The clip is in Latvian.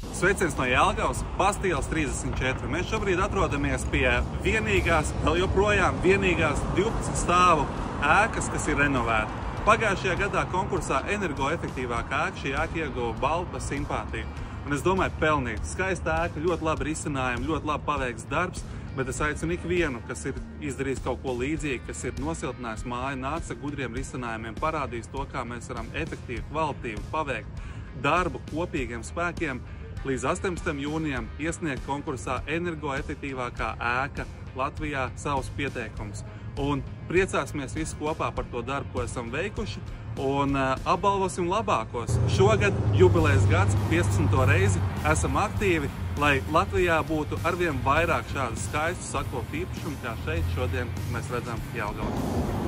Sveiciens no Jelgavas, Pastieles 34. Mēs šobrīd atrodamies pie vienīgās 12 stāvu ēkas, kas ir renovēta. Pagājušajā gadā konkursā energoefektīvākā ēka, šī ēka ieguva balvu par simpātiju. Un es domāju, pelnīt. Skaista ēka, ļoti labi risinājumi, ļoti labi paveikts darbs, bet es aicinu ikvienu, kas ir izdarījis kaut ko līdzīgu, kas ir nosiltinājis māju, nāca ar gudriem risinājumiem, parādījis to, kā mēs varam efektīvi, kvalitīvi paveikt darbu kopīgiem spēkiem. Līdz 18. jūnijam iesniegt konkursā energoefektīvākā ēka Latvijā savus pieteikumus. Un priecāsimies visi kopā par to darbu, ko esam veikuši, un apbalvosim labākos. Šogad jubilejas gads, 15. reizi, esam aktīvi, lai Latvijā būtu arvien vairāk šādu skaistu sakoptu īpašumu, kā šeit šodien mēs redzam Jelgavā.